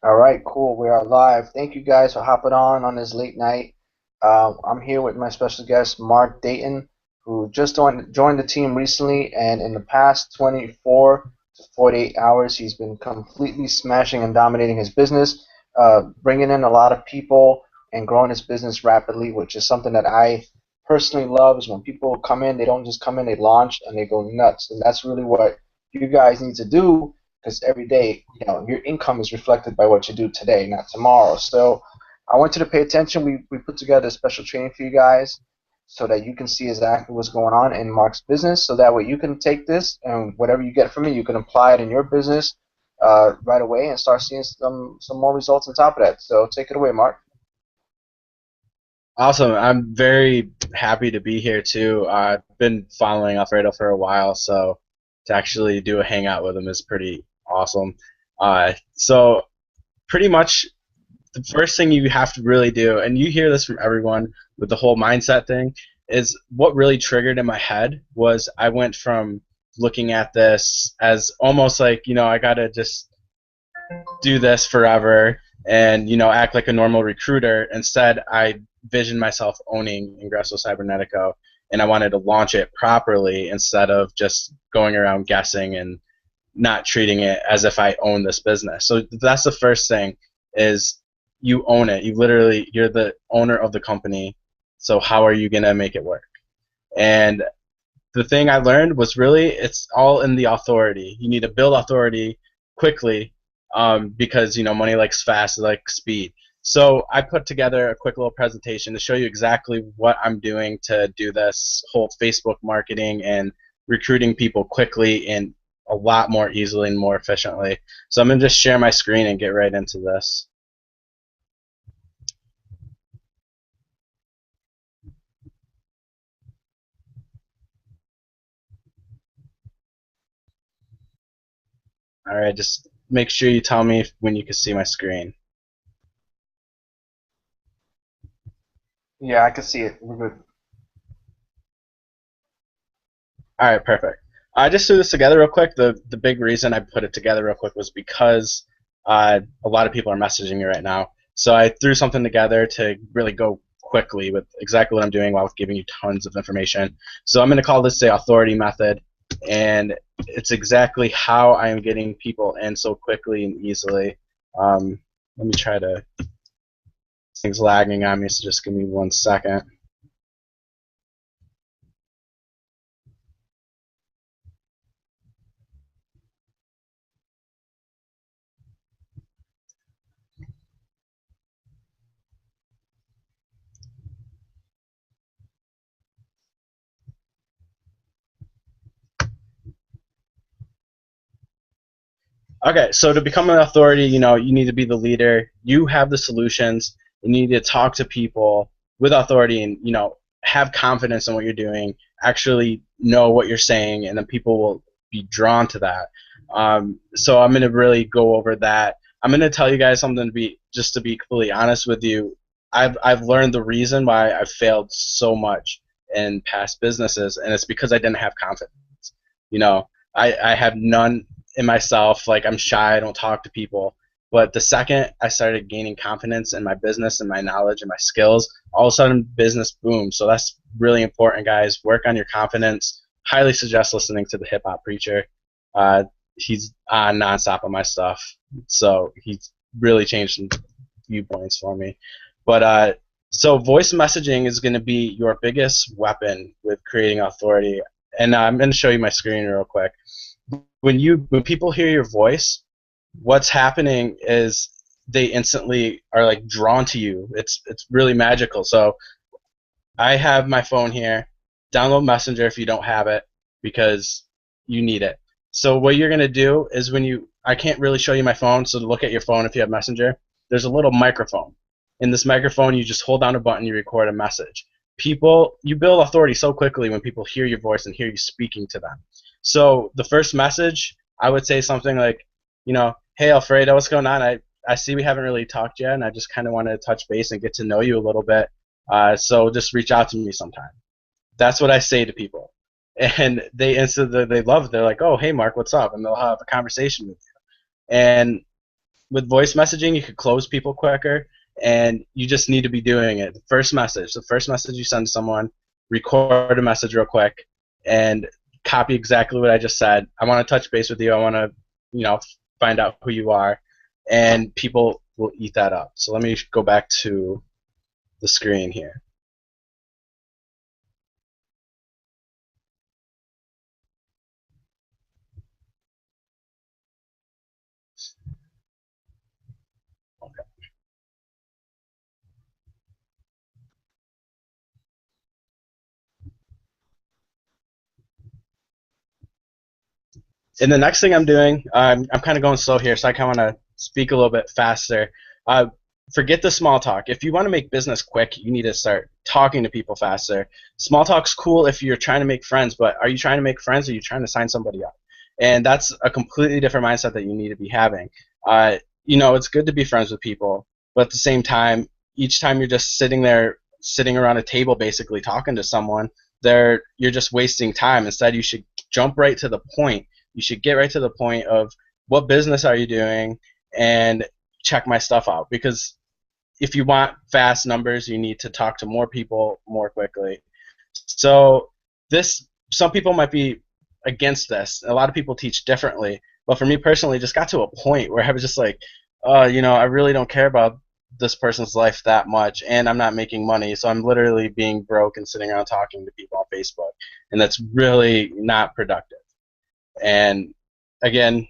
All right, cool. We are live. Thank you guys for hopping on this late night. I'm here with my special guest, Mark Dayton, who just joined the team recently, and in the past 24 to 48 hours, he's been completely smashing and dominating his business, bringing in a lot of people and growing his business rapidly, which is something that I personally love. Is when people come in, they don't just come in, they launch and they go nuts, and that's really what you guys need to do because every day, your income is reflected by what you do today, not tomorrow. So I want you to pay attention. We put together a special training for you guys so that you can see exactly what's going on in Mark's business. So that way you can take this and whatever you get from it, you can apply it in your business right away and start seeing some more results on top of that. So take it away, Mark. Awesome. I'm very happy to be here too. I've been following Alfredo for a while, so to actually do a hangout with him is pretty awesome. So pretty much the first thing you have to really do, and you hear this from everyone with the whole mindset thing, is what really triggered in my head was I went from looking at this as almost like, I gotta just do this forever and act like a normal recruiter. Instead, I visioned myself owning Ingresso Cybernetico, and I wanted to launch it properly instead of just going around guessing and not treating it as if I own this business. So that's the first thing is you own it. You're the owner of the company. So how are you going to make it work? And the thing I learned was really it's all in the authority. You need to build authority quickly because money likes fast, like speed. So I put together a quick little presentation to show you exactly what I'm doing to do this whole Facebook marketing and recruiting people quickly and a lot more easily and more efficiently. So I'm going to just share my screen and get right into this. All right, just make sure you tell me when you can see my screen. Yeah, I can see it. We're good. All right, perfect. I just threw this together real quick. The big reason I put it together real quick was because a lot of people are messaging me right now. So I threw something together to really go quickly with exactly what I'm doing while giving you tons of information. So I'm going to call this the authority method, and it's exactly how I am getting people in so quickly and easily. Let me try to. This thing's lagging on me, so just give me 1 second. Okay, so to become an authority, you need to be the leader. You have the solutions. You need to talk to people with authority and, have confidence in what you're doing, actually know what you're saying, and then people will be drawn to that. So I'm going to really go over that. I'm going to tell you guys something just to be completely honest with you. I've learned the reason why I've failed so much in past businesses, and it's because I didn't have confidence. You know, I have none in myself. Like I'm shy, I don't talk to people. But the second I started gaining confidence in my business and my knowledge and my skills, all of a sudden business boomed. So that's really important, guys. Work on your confidence. Highly suggest listening to the Hip Hop Preacher. He's on nonstop on my stuff, so he's really changed some viewpoints for me. But so voice messaging is going to be your biggest weapon with creating authority. And I'm going to show you my screen real quick. When people hear your voice, what's happening is they instantly are like drawn to you. It's really magical. So I have my phone here. Download Messenger if you don't have it because you need it. So what you're gonna do is I can't really show you my phone, so to look at your phone if you have Messenger, there's a little microphone. In this microphone, you just hold down a button, you record a message. You build authority so quickly when people hear your voice and hear you speaking to them. So the first message, I would say something like, hey Alfredo, what's going on? I see we haven't really talked yet, and I just kind of wanted to touch base and get to know you a little bit. So just reach out to me sometime. That's what I say to people, and they love it. They're like, oh hey Mark, what's up? And they'll have a conversation with you. And with voice messaging, you could close people quicker, and you just need to be doing it. The first message you send to someone, record a message real quick, and copy exactly what I just said. I want to touch base with you. I want to, find out who you are, and people will eat that up. So let me go back to the screen here. And the next thing I'm doing, I'm kind of going slow here, so I kind of want to speak a little bit faster. Uh, Forget the small talk. If you want to make business quick, you need to start talking to people faster. Small talk's cool if you're trying to make friends, but are you trying to make friends or are you trying to sign somebody up? And that's a completely different mindset that you need to be having. It's good to be friends with people, but at the same time, each time you're just sitting there, sitting around a table, basically talking to someone, you're just wasting time. Instead, you should jump right to the point. You should get right to the point of what business are you doing and check my stuff out. Because if you want fast numbers, you need to talk to more people more quickly. So some people might be against this. A lot of people teach differently. But for me personally, it just got to a point where I was just like, I really don't care about this person's life that much, and I'm not making money, so I'm literally being broke and sitting around talking to people on Facebook, and that's really not productive. And again,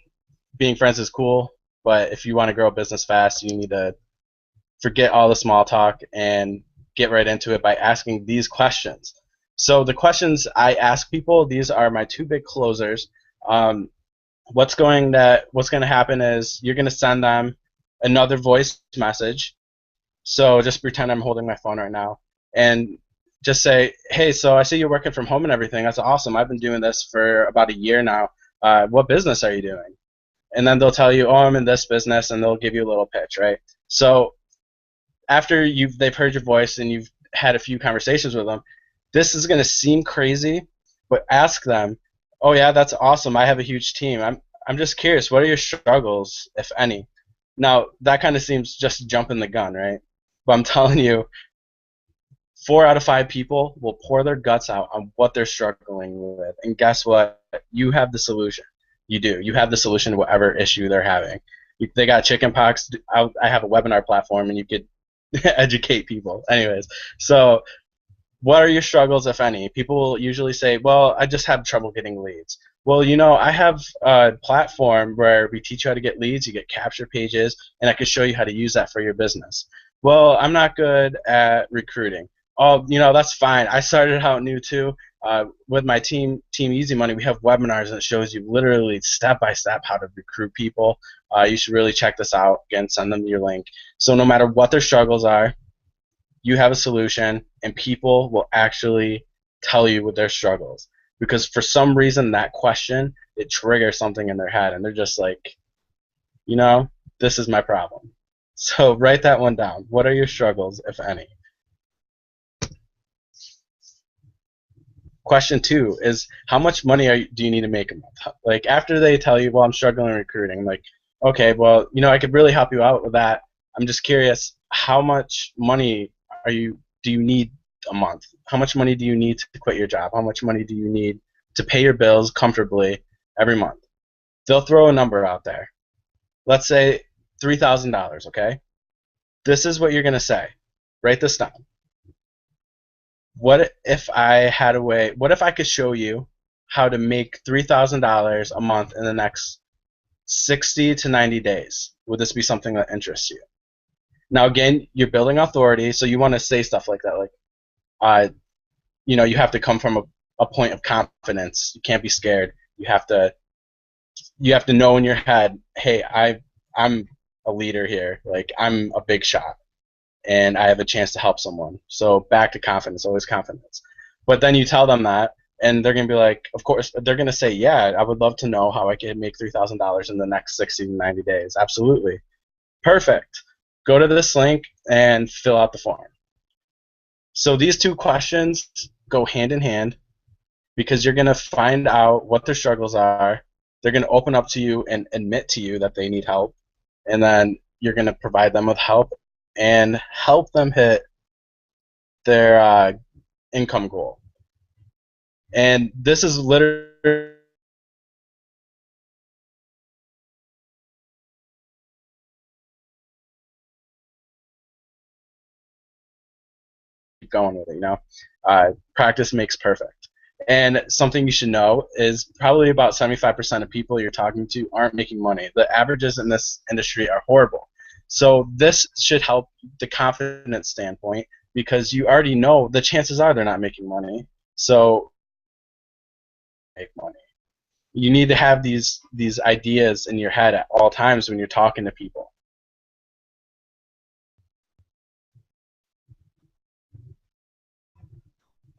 being friends is cool, but if you want to grow a business fast, you need to forget all the small talk and get right into it by asking these questions. So the questions I ask people, these are my two big closers. What's going to happen is you're going to send them another voice message. So just pretend I'm holding my phone right now and just say, hey, so I see you're working from home and everything. That's awesome. I've been doing this for about a year now. What business are you doing? And then they'll tell you, oh, I'm in this business, and they'll give you a little pitch, right? So after they've heard your voice and you've had a few conversations with them, this is going to seem crazy, but ask them, oh yeah, that's awesome. I have a huge team. I'm just curious, what are your struggles, if any? Now, that kind of seems just jumping the gun, right? But I'm telling you, 4 out of 5 people will pour their guts out on what they're struggling with. And guess what? You have the solution. You do. You have the solution to whatever issue they're having. They got chicken pox. I have a webinar platform, and you could educate people. Anyways, so what are your struggles, if any? People will usually say, well, I just have trouble getting leads. Well, I have a platform where we teach you how to get leads, you get capture pages, and I can show you how to use that for your business. Well, I'm not good at recruiting. Oh, that's fine. I started out new too. With my Team Easy Money, we have webinars that shows you literally step by step how to recruit people. You should really check this out. Again, send them your link. So no matter what their struggles are, you have a solution, and people will actually tell you what their struggles. Because for some reason, that question, it triggers something in their head, and they're just like, this is my problem. So write that one down. What are your struggles, if any? Question 2 is, how much money do you need to make a month? Like, after they tell you, well, I'm struggling in recruiting, I'm like, okay, well, I could really help you out with that. I'm just curious, how much money do you need a month? How much money do you need to quit your job? How much money do you need to pay your bills comfortably every month? They'll throw a number out there. Let's say $3,000, okay? This is what you're going to say. Write this down. What if I could show you how to make $3,000 a month in the next 60 to 90 days? Would this be something that interests you? Now, again, you're building authority, so you want to say stuff like that, like, you have to come from a point of confidence. You can't be scared. You have to know in your head, hey, I'm a leader here. Like, I'm a big shot, and I have a chance to help someone. So back to confidence, always confidence. But then you tell them that, and they're going to be like, of course, they're going to say, yeah, I would love to know how I can make $3,000 in the next 60 to 90 days. Absolutely. Perfect. Go to this link and fill out the form. So these two questions go hand in hand, because you're going to find out what their struggles are. They're going to open up to you and admit to you that they need help. and then you're going to provide them with help and help them hit their income goal. And this is literally going with it, practice makes perfect. And something you should know is probably about 75% of people you're talking to aren't making money. The averages in this industry are horrible. So this should help the confidence standpoint because you already know the chances are they're not making money. So make money. You need to have these ideas in your head at all times when you're talking to people.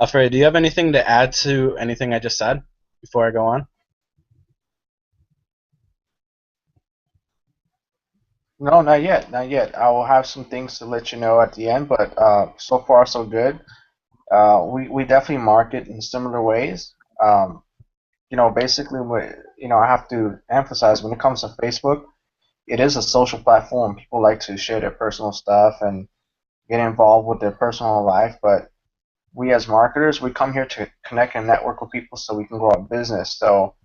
Alfredo, do you have anything to add to anything I just said before I go on? No, not yet, not yet. I will have some things to let you know at the end, but so far so good. We definitely market in similar ways. Basically, I have to emphasize when it comes to Facebook, it is a social platform. People like to share their personal stuff and get involved with their personal life, but we as marketers, we come here to connect and network with people so we can grow our business. So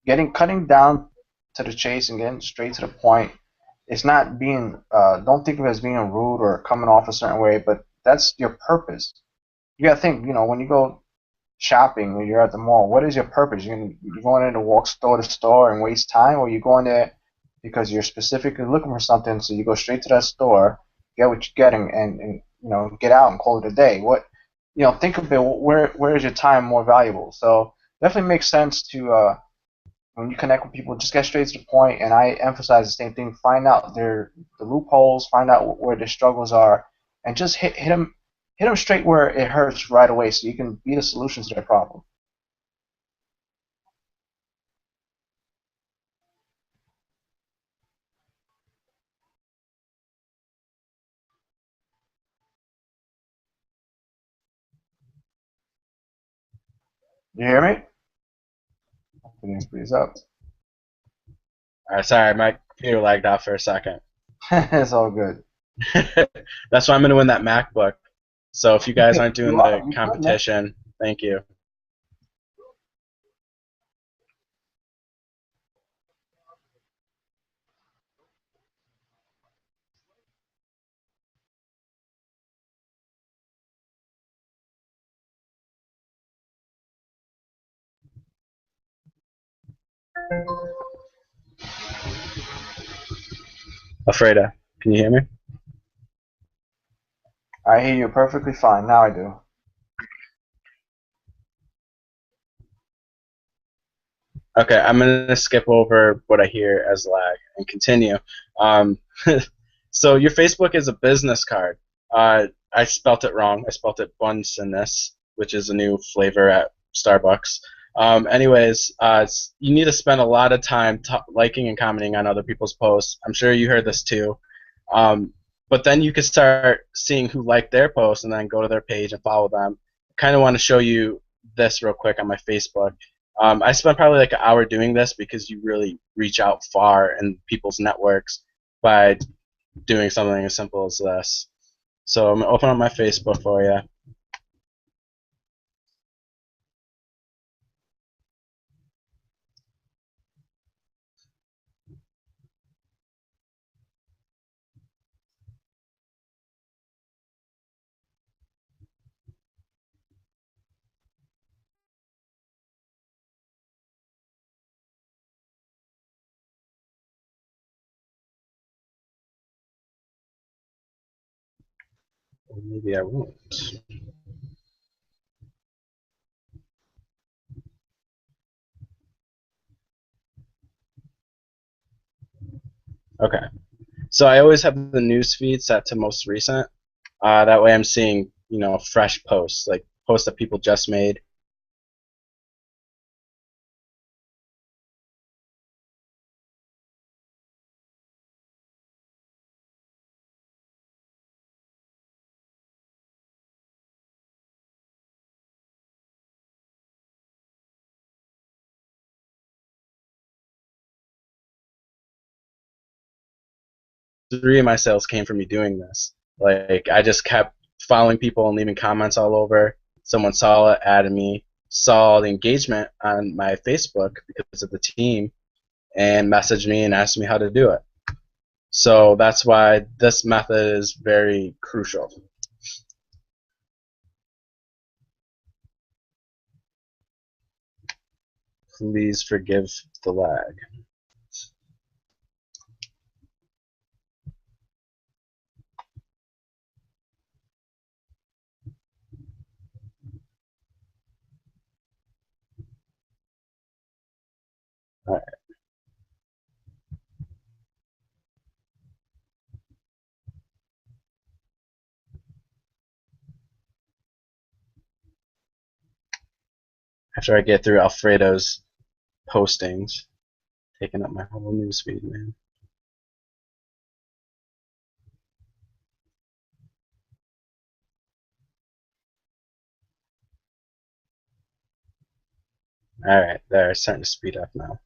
getting cutting down to the chase and getting straight to the point. It's not being. Don't think of it as being rude or coming off a certain way, but that's your purpose. You gotta think. When you go shopping or you're at the mall, what is your purpose? You're going in to walk store to store and waste time, or you going there because you're specifically looking for something, so you go straight to that store, get what you're getting, and get out and call it a day. Think of it. Where is your time more valuable? So definitely makes sense to when you connect with people, just get straight to the point. And I emphasize the same thing: find out the loopholes, find out where their struggles are, and just hit them straight where it hurts right away, so you can be the solution to their problem. You hear me? Can you please up? All right, sorry, my computer lagged out for a second. It's all good. That's why I'm going to win that MacBook. So if you guys aren't doing You the are. You good, man? competition, thank you. Alfredo, can you hear me? I hear you perfectly fine. Now I do. Okay, I'm gonna skip over what I hear as lag and continue. Um, so your Facebook is a business card. I spelt it wrong. I spelt it Bunsiness, which is a new flavor at Starbucks. Anyways, you need to spend a lot of time liking and commenting on other people's posts. I'm sure you heard this too. Um, but then you can start seeing who liked their post and then go to their page and follow them. I kind of want to show you this real quick on my Facebook. I spent probably like an hour doing this because you really reach out far in people's networks by doing something as simple as this. So I'm gonna open up my Facebook for you. Or maybe I won't. Okay. So I always have the news feed set to most recent. That way I'm seeing, fresh posts, like posts that people just made. 3 of my sales came from me doing this. Like, I just kept following people and leaving comments all over. Someone saw it, added me, saw the engagement on my Facebook because of the team, and messaged me and asked me how to do it. So that's why this method is very crucial. Please forgive the lag. All right. After I get through Alfredo's postings, taking up my whole newsfeed, man. All right, they're starting to speed up now.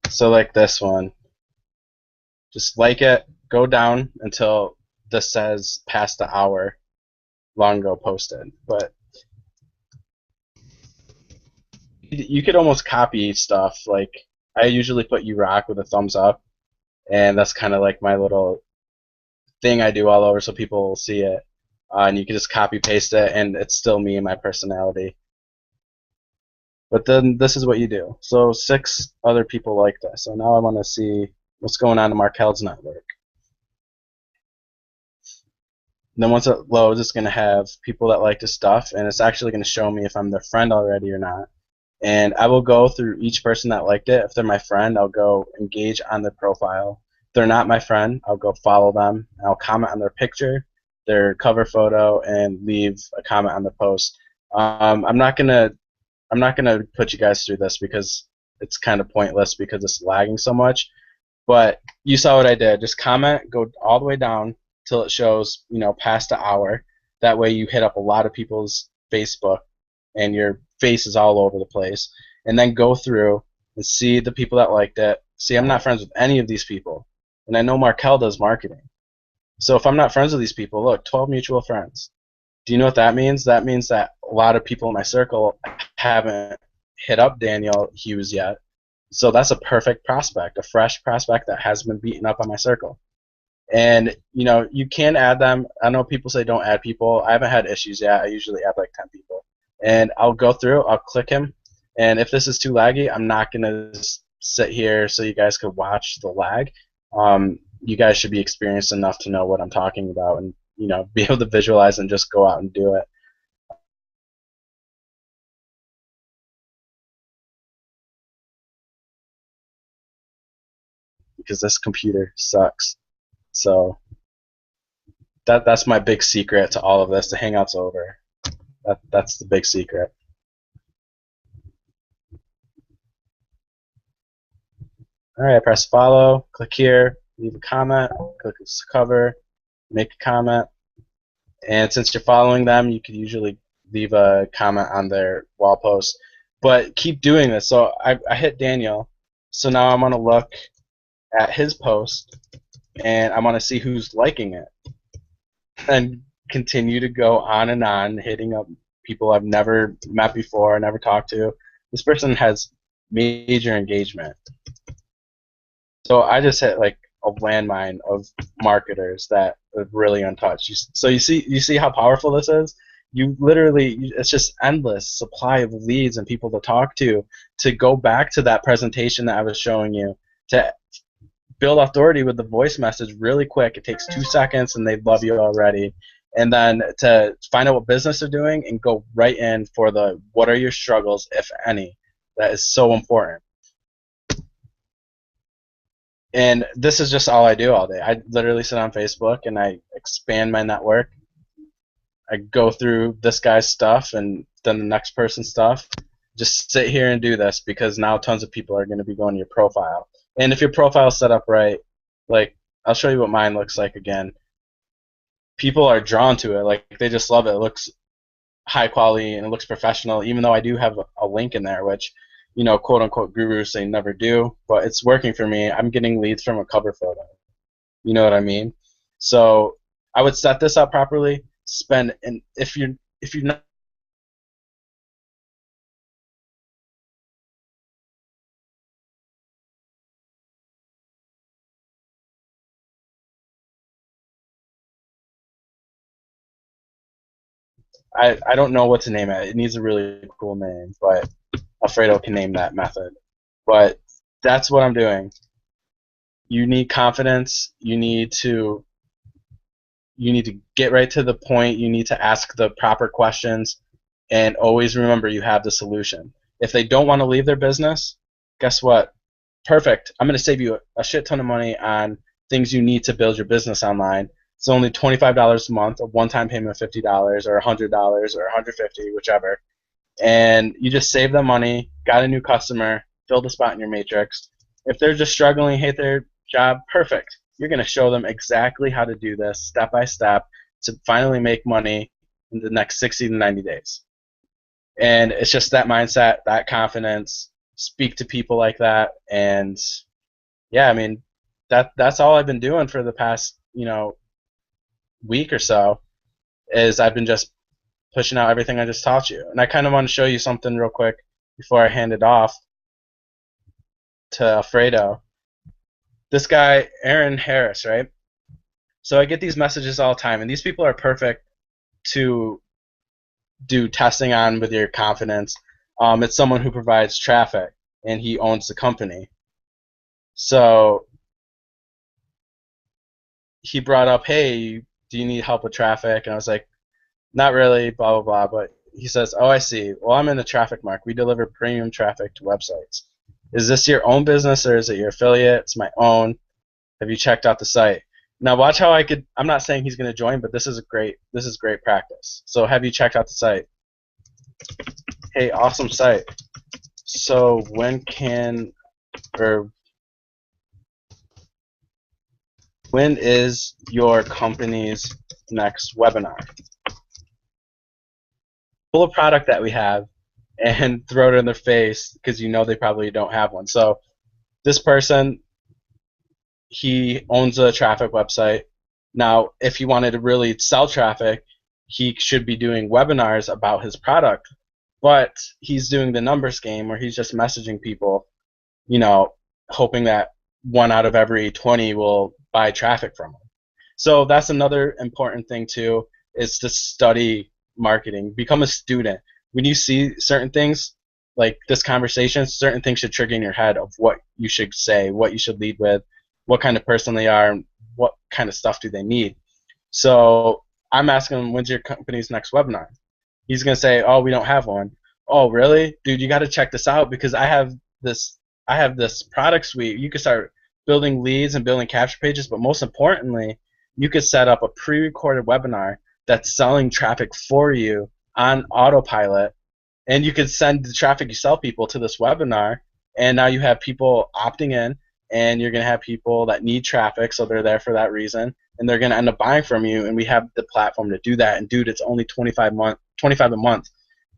So like this one, just like it, go down until this says past the hour long ago posted. But you could almost copy stuff. Like, I usually put you rock with a thumbs up, and that's kind of like my little thing I do all over so people will see it. And you can just copy paste it, and it's still me and my personality. But then this is what you do. So 6 other people like this. So now I want to see what's going on in Markel's network. And then once it loads, it's going to have people that like the stuff, and it's actually going to show me if I'm their friend already or not. And I will go through each person that liked it. If they're my friend, I'll go engage on their profile. If they're not my friend, I'll go follow them. I'll comment on their picture, their cover photo, and leave a comment on the post. I'm not gonna put you guys through this because it's kind of pointless because it's lagging so much. But you saw what I did. Just comment, go all the way down till it shows, past an hour. That way you hit up a lot of people's Facebook and your face is all over the place. And then go through and see the people that liked it. See, I'm not friends with any of these people. And I know Markel does marketing. So if I'm not friends with these people, look, 12 mutual friends. Do you know what that means? That means that a lot of people in my circle haven't hit up Daniel Hughes yet. So that's a perfect prospect, a fresh prospect that hasn't been beaten up on my circle. And, you can add them. I know people say don't add people. I haven't had issues yet. I usually add like 10 people. And I'll go through, I'll click him. And if this is too laggy, I'm not going to sit here so you guys could watch the lag. You guys should be experienced enough to know what I'm talking about and, be able to visualize and just go out and do it. Because this computer sucks. So that's my big secret to all of this. The Hangout's over. That's the big secret. All right, press follow, click here, leave a comment, click cover, make a comment. And since you're following them, you could usually leave a comment on their wall post. But keep doing this. So I hit Daniel. So now I'm going to look at his post, and I want to see who's liking it. And continue to go on, hitting up people I've never met before, never talked to. This person has major engagement. So I just hit like a landmine of marketers that are really untouched. So you see how powerful this is? You literally, it's just endless supply of leads and people to talk to go back to that presentation that I was showing you, to build authority with the voice message really quick. It takes 2 seconds and they love you already. And then to find out what business they're doing and go right in for the what are your struggles, if any. That is so important. And this is just all I do all day. I literally sit on Facebook and I expand my network. I go through this guy's stuff and then the next person's stuff. Just sit here and do this because now tons of people are going to be going to your profile. And if your profile is set up right, like, I'll show you what mine looks like again. People are drawn to it. Like, they just love it. It looks high quality and it looks professional, even though I do have a link in there, which quote unquote gurus say never do, but it's working for me. I'm getting leads from a cover photo. You know what I mean? So I would set this up properly. Spend, and if you're not, I don't know what to name it. It needs a really cool name, but Alfredo can name that method. But that's what I'm doing. You need confidence. You need to get right to the point. You need to ask the proper questions, and always remember you have the solution. If they don't want to leave their business, guess what? Perfect. I'm going to save you a shit ton of money on things you need to build your business online. It's only $25 a month, a one-time payment of $50 or $100 or $150, whichever. And you just save them money, got a new customer, filled a spot in your matrix. If they're just struggling, hate their job, perfect. You're going to show them exactly how to do this step by step to finally make money in the next 60 to 90 days. And it's just that mindset, that confidence, speak to people like that. And yeah, I mean, that's all I've been doing for the past, week or so is I've been just pushing out everything I just taught you. And I kind of want to show you something real quick before I hand it off to Alfredo. This guy, Aaron Harris, right? So I get these messages all the time, and these people are perfect to do testing on with your confidence. It's someone who provides traffic, and he owns the company. So he brought up, hey, do you need help with traffic? And I was like, not really, blah, blah, blah. But he says, oh, I see. Well, I'm in the traffic market. We deliver premium traffic to websites. Is this your own business or is it your affiliate? It's my own. Have you checked out the site? Now watch how I'm not saying he's going to join, but this is great practice. So have you checked out the site? Hey, awesome site. So when is your company's next webinar? Pull a product that we have and throw it in their face because they probably don't have one. So this person, he owns a traffic website. Now, if he wanted to really sell traffic, he should be doing webinars about his product. But he's doing the numbers game where he's just messaging people, hoping that 1 out of every 20 will buy traffic from him. So that's another important thing too, is to study marketing. Become a student. When you see certain things, like this conversation, certain things should trigger in your head of what you should say, what you should lead with, what kind of person they are, and what kind of stuff do they need. So I'm asking him, when's your company's next webinar? He's going to say, oh, we don't have one. Oh, really? Dude, you got to check this out because I have this product suite. You can start building leads and building capture pages, but most importantly, you could set up a pre-recorded webinar that's selling traffic for you on autopilot, and you could send the traffic you sell people to this webinar, and now you have people opting in, and you're going to have people that need traffic, so they're there for that reason, and they're going to end up buying from you, and we have the platform to do that. And dude, it's only $25 a month.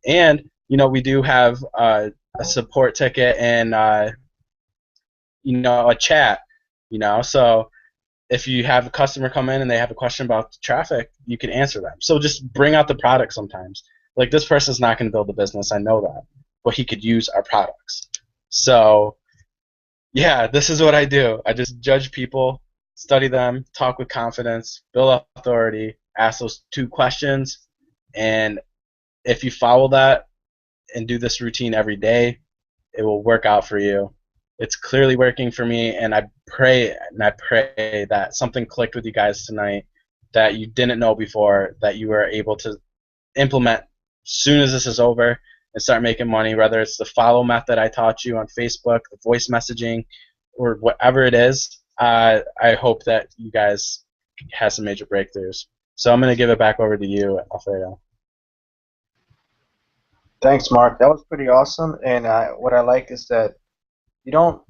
And we do have a support ticket and a chat. So if you have a customer come in and they have a question about traffic, you can answer them. So just bring out the product sometimes. Like, this person's not going to build a business, I know that, but he could use our products. So yeah, this is what I do. I just judge people, study them, talk with confidence, build authority, ask those 2 questions, and if you follow that and do this routine every day, it will work out for you. It's clearly working for me, and I pray that something clicked with you guys tonight that you didn't know before, that you were able to implement as soon as this is over and start making money, whether it's the follow method I taught you on Facebook, the voice messaging, or whatever it is. I hope that you guys have some major breakthroughs. So I'm going to give it back over to you, Alfredo. Thanks, Mark. That was pretty awesome. And what I like is that you don't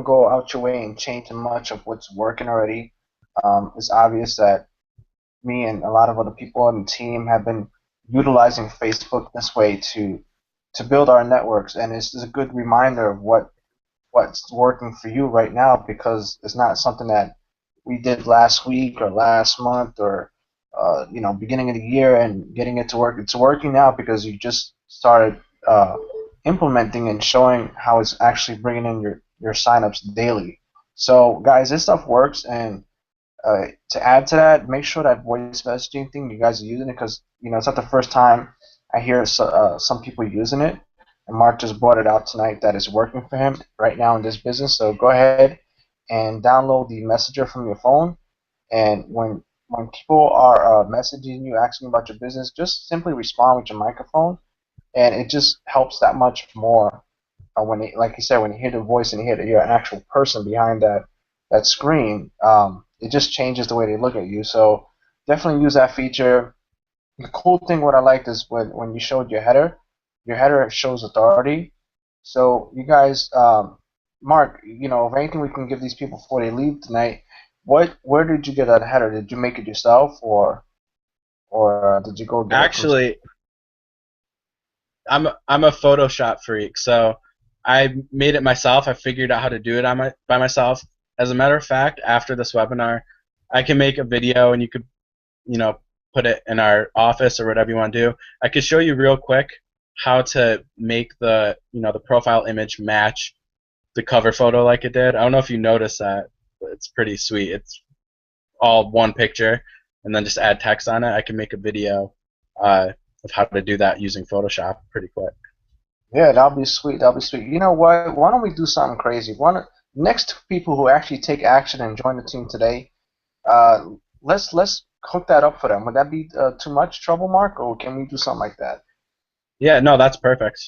go out your way and change much of what's working already. It's obvious that me and a lot of other people on the team have been utilizing Facebook this way to to build our networks, and it's just a good reminder of what's working for you right now, because it's not something that we did last week or last month or beginning of the year and getting it to work. It's working now because you just started implementing and showing how it's actually bringing in your signups daily. So guys, this stuff works, and to add to that, make sure that voice messaging thing you guys are using it, because it's not the first time I hear some people using it. And Mark just brought it out tonight that it's working for him right now in this business. So go ahead and download the messenger from your phone. And when people are messaging you asking about your business, just simply respond with your microphone, and it just helps that much more when like you said, when you hear the voice and you hear that you're an actual person behind that screen, it just changes the way they look at you. So definitely use that feature. The cool thing, what I liked is when you showed your header shows authority. So you guys, Mark, if anything we can give these people before they leave tonight, where did you get that header? Did you make it yourself, or did you go get it from? Actually, I'm a Photoshop freak, so I made it myself. I figured out how to do it by myself. As a matter of fact, after this webinar, I can make a video and you could, you know, put it in our office or whatever you want to do. I could show you real quick how to make the profile image match the cover photo like it did. I don't know if you noticed that, but it's pretty sweet. It's all one picture and then just add text on it. I can make a video of how to do that using Photoshop pretty quick. Yeah, that'll be sweet. That'll be sweet. You know what? Why don't we do something crazy? Next to people who actually take action and join the team today, uh, let's hook that up for them. Would that be too much trouble, Mark, or can we do something like that? Yeah, no, that's perfect.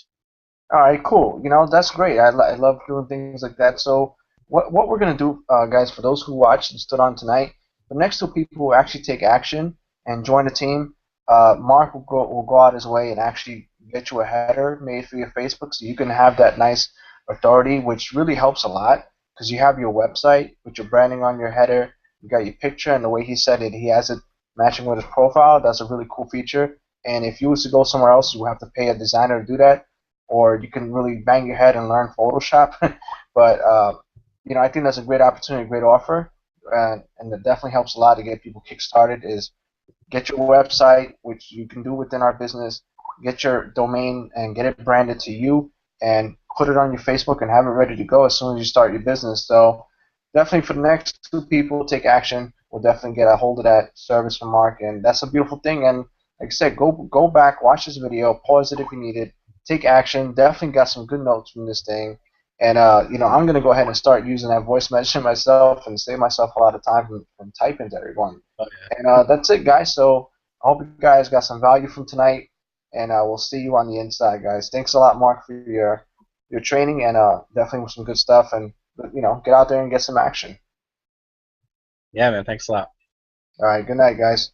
All right, cool. That's great. I love doing things like that. So what we're gonna do, guys, for those who watched and stood on tonight, the next two people who actually take action and join the team, Mark will go out his way and actually get you a header made for your Facebook, so you can have that nice authority, which really helps a lot because you have your website with your branding on your header. You got your picture, and the way he said it, he has it matching with his profile. That's a really cool feature. And if you was to go somewhere else, you have to pay a designer to do that, or you can really bang your head and learn Photoshop. But I think that's a great opportunity, a great offer, and it definitely helps a lot to get people kick-started. Is get your website, which you can do within our business, get your domain and get it branded to you, and put it on your Facebook and have it ready to go as soon as you start your business. So definitely for the next two people, take action. We'll definitely get a hold of that service from Mark, and that's a beautiful thing. And like I said, go back, watch this video, pause it if you need it, take action. Definitely got some good notes from this thing. And I'm gonna go ahead and start using that voice messaging myself and save myself a lot of time from typing to everyone. Oh, And that's it, guys. So I hope you guys got some value from tonight, and we'll see you on the inside, guys. Thanks a lot, Mark, for your training, and definitely some good stuff. And get out there and get some action. yeah, man. Thanks a lot. All right, good night, guys.